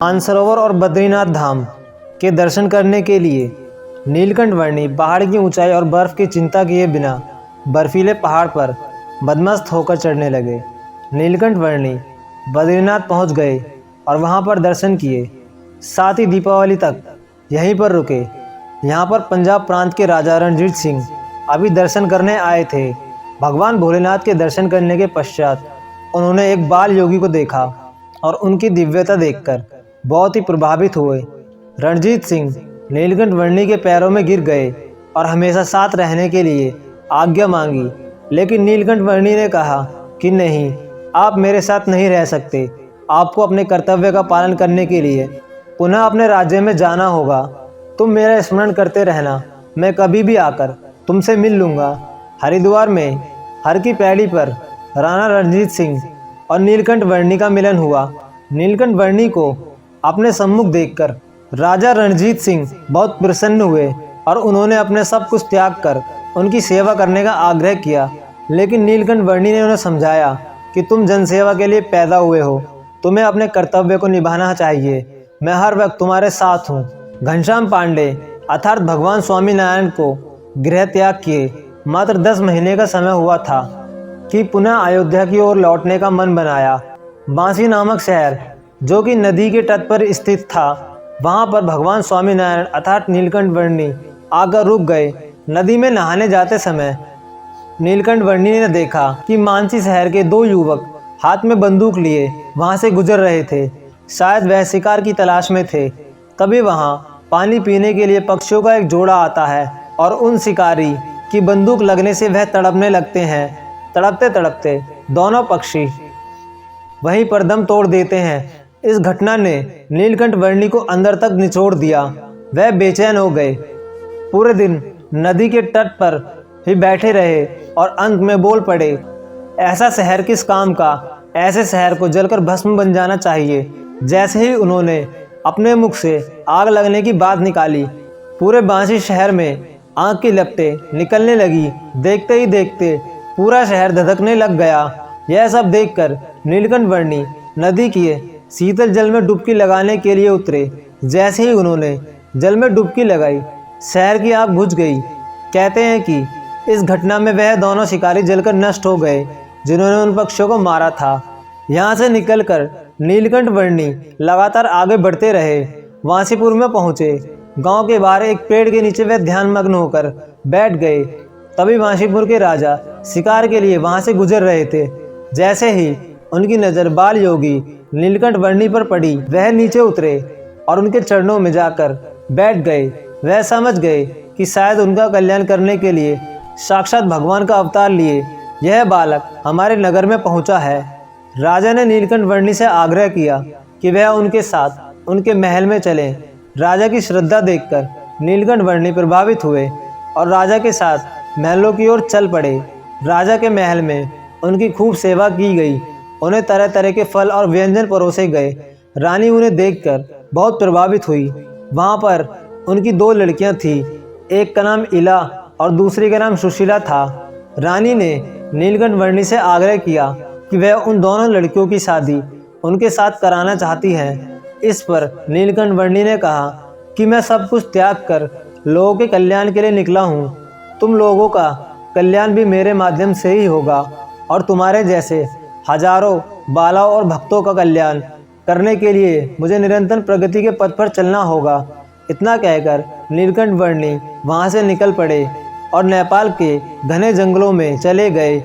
मानसरोवर और बद्रीनाथ धाम के दर्शन करने के लिए नीलकंठ वर्णी पहाड़ की ऊंचाई और बर्फ की चिंता किए बिना बर्फीले पहाड़ पर मदमस्त होकर चढ़ने लगे। नीलकंठ वर्णी बद्रीनाथ पहुंच गए और वहां पर दर्शन किए। साथ ही दीपावली तक यहीं पर रुके। यहां पर पंजाब प्रांत के राजा रणजीत सिंह अभी दर्शन करने आए थे। भगवान भोलेनाथ के दर्शन करने के पश्चात उन्होंने एक बाल योगी को देखा और उनकी दिव्यता देखकर बहुत ही प्रभावित हुए। रणजीत सिंह नीलकंठ वर्णी के पैरों में गिर गए और हमेशा साथ रहने के लिए आज्ञा मांगी, लेकिन नीलकंठ वर्णी ने कहा कि नहीं, आप मेरे साथ नहीं रह सकते। आपको अपने कर्तव्य का पालन करने के लिए पुनः अपने राज्य में जाना होगा। तुम मेरा स्मरण करते रहना, मैं कभी भी आकर तुमसे मिल लूँगा। हरिद्वार में हर की पैड़ी पर राणा रणजीत सिंह और नीलकंठ वर्णी का मिलन हुआ। नीलकंठ वर्णी को अपने सम्मुख देखकर राजा रणजीत सिंह बहुत प्रसन्न हुए और उन्होंने अपने सब कुछ त्याग कर उनकी सेवा करने का आग्रह किया। लेकिन नीलकंठ वर्णी ने उन्हें समझाया कि तुम जनसेवा के लिए पैदा हुए हो, तुम्हें अपने कर्तव्य को निभाना चाहिए। मैं हर वक्त तुम्हारे साथ हूँ। घनश्याम पांडे अर्थात भगवान स्वामीनारायण को गृह त्याग किए मात्र 10 महीने का समय हुआ था कि पुनः अयोध्या की ओर लौटने का मन बनाया। बांसी नामक शहर जो कि नदी के तट पर स्थित था, वहां पर भगवान स्वामीनारायण अर्थात नीलकंठ वर्णी आकर रुक गए। नदी में नहाने जाते समय नीलकंठ वर्णी ने देखा कि मानसी शहर के 2 युवक हाथ में बंदूक लिए वहां से गुजर रहे थे। शायद वह शिकार की तलाश में थे। तभी वहां पानी पीने के लिए पक्षियों का एक जोड़ा आता है और उन शिकारी की बंदूक लगने से वह तड़पने लगते हैं। तड़पते तड़पते दोनों पक्षी वहीं पर दम तोड़ देते हैं। इस घटना ने नीलकंठ वर्णी को अंदर तक निचोड़ दिया। वह बेचैन हो गए। पूरे दिन नदी के तट पर ही बैठे रहे और अंत में बोल पड़े, ऐसा शहर किस काम का, ऐसे शहर को जलकर भस्म बन जाना चाहिए। जैसे ही उन्होंने अपने मुख से आग लगने की बात निकाली, पूरे बांसी शहर में आग की लपटें निकलने लगी। देखते ही देखते पूरा शहर धधकने लग गया। यह सब देखकर नीलकंठ वर्णी नदी के शीतल जल में डुबकी लगाने के लिए उतरे। जैसे ही उन्होंने जल में डुबकी लगाई, शहर की आग बुझ गई। कहते हैं कि इस घटना में वह दोनों शिकारी जलकर नष्ट हो गए जिन्होंने उन पक्षियों को मारा था। यहाँ से निकलकर नीलकंठ वर्णी लगातार आगे बढ़ते रहे। वासीपुर में पहुँचे। गांव के बाहर एक पेड़ के नीचे वह ध्यानमग्न होकर बैठ गए। तभी वासीपुर के राजा शिकार के लिए वहां से गुजर रहे थे। जैसे ही उनकी नज़र बाल योगी नीलकंठ वर्णी पर पड़ी, वह नीचे उतरे और उनके चरणों में जाकर बैठ गए। वह समझ गए कि शायद उनका कल्याण करने के लिए साक्षात भगवान का अवतार लिए यह बालक हमारे नगर में पहुंचा है। राजा ने नीलकंठ वर्णी से आग्रह किया कि वह उनके साथ उनके महल में चलें। राजा की श्रद्धा देखकर नीलकंठ वर्णी प्रभावित हुए और राजा के साथ महलों की ओर चल पड़े। राजा के महल में उनकी खूब सेवा की गई। उन्हें तरह तरह के फल और व्यंजन परोसे गए। रानी उन्हें देखकर बहुत प्रभावित हुई। वहां पर उनकी 2 लड़कियां थीं। एक का नाम इला और दूसरी का नाम सुशीला था। रानी ने नीलकंठ वर्णी से आग्रह किया कि वह उन दोनों लड़कियों की शादी उनके साथ कराना चाहती हैं। इस पर नीलकंठ वर्णी ने कहा कि मैं सब कुछ त्याग कर लोगों के कल्याण के लिए निकला हूँ। तुम लोगों का कल्याण भी मेरे माध्यम से ही होगा और तुम्हारे जैसे हजारों बालाओं और भक्तों का कल्याण करने के लिए मुझे निरंतर प्रगति के पथ पर चलना होगा। इतना कहकर नीलकंठ वर्णी वहां से निकल पड़े और नेपाल के घने जंगलों में चले गए।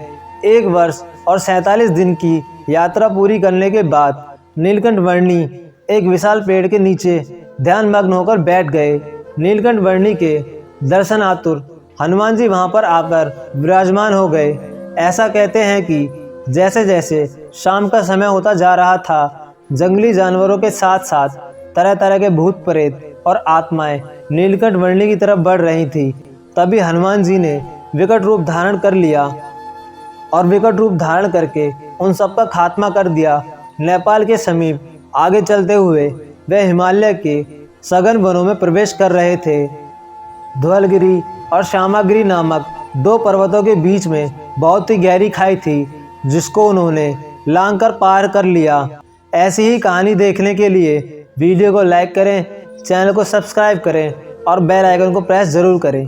1 वर्ष और 47 दिन की यात्रा पूरी करने के बाद नीलकंठ वर्णी एक विशाल पेड़ के नीचे ध्यानमग्न होकर बैठ गए। नीलकंठ वर्णी के दर्शन आतुर हनुमान जी वहां पर आकर विराजमान हो गए। ऐसा कहते हैं कि जैसे जैसे शाम का समय होता जा रहा था, जंगली जानवरों के साथ साथ तरह तरह के भूत प्रेत और आत्माएं नीलकंठ वर्णी की तरफ बढ़ रही थी। तभी हनुमान जी ने विकट रूप धारण कर लिया और विकट रूप धारण करके उन सबका खात्मा कर दिया। नेपाल के समीप आगे चलते हुए वह हिमालय के सघन वनों में प्रवेश कर रहे थे। धवलगिरी और श्यामागिरी नामक 2 पर्वतों के बीच में बहुत ही गहरी खाई थी, जिसको उन्होंने लांघकर पार कर लिया। ऐसी ही कहानी देखने के लिए वीडियो को लाइक करें, चैनल को सब्सक्राइब करें और बेल आइकन को प्रेस ज़रूर करें।